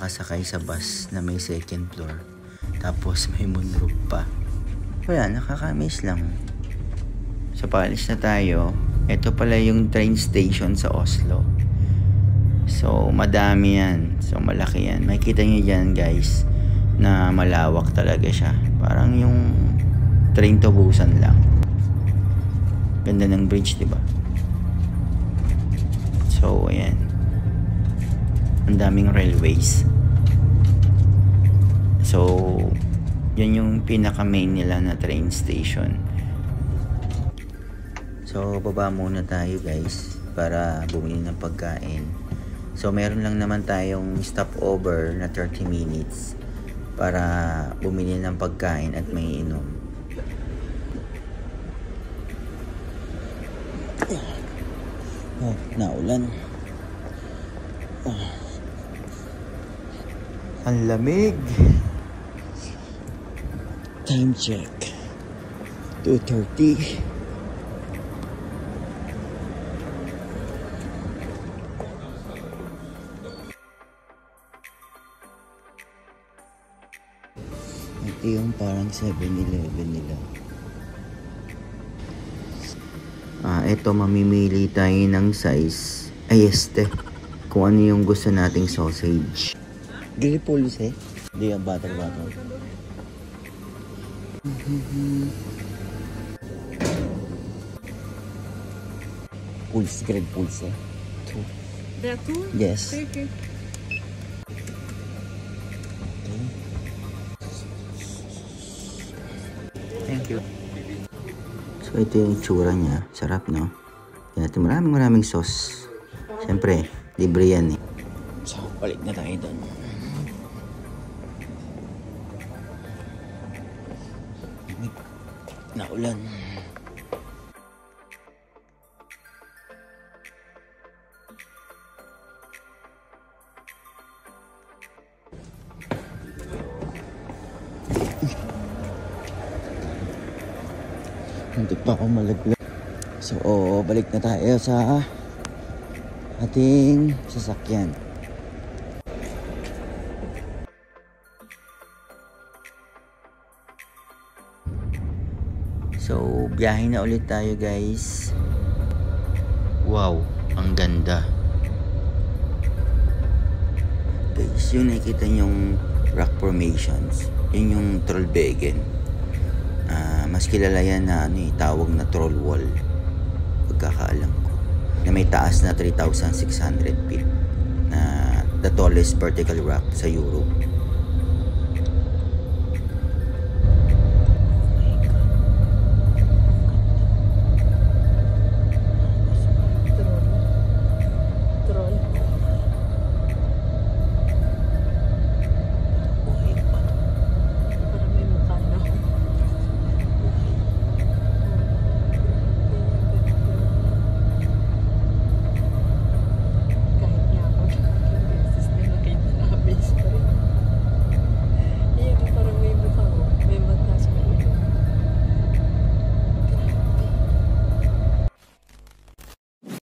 makakasakay sa bus na may second floor. Tapos may moonroof pa. Wala, nakakamiss lang. So paalis na tayo. Ito pala yung train station sa Oslo. So madami yan. So malaki yan. Makikita nyo dyan guys na malawak talaga siya. Parang yung train to Busan lang. Ganda ng bridge, diba? So ayan. Ang daming railways. So yan yung pinaka main nila na train station. So baba muna tayo guys para bumili ng pagkain. So meron lang naman tayong stopover na 30 minutes para bumili ng pagkain at may inom. Oh, naulan. Oh. Ang lamig. Time check. 2:30. Ito yung parang 7-Eleven nila. Ito mamimili tayo ng size. Ay, kung ano yung gusto nating sausage. Gili pulse. Hindi yung butter. Pulse, grade pulse. There are two? Yes. Okay. Thank you. So ito yung itsura niya. Sarap, no? Yan natin maraming sauce. Siyempre, libre yan eh. So, balik na tayo doon. Naulan. Hindi pa ako malaglag. So, balik na tayo sa ating sasakyan. So, biyahe na ulit tayo guys. Wow, ang ganda. Guys, yung nakikita yung rock formations, yun yung Trollveggen. Mas kilala yan na tawag na troll wall. Pagkakaalam ko. Na may taas na 3,600 feet. Na the tallest vertical rock sa Europe.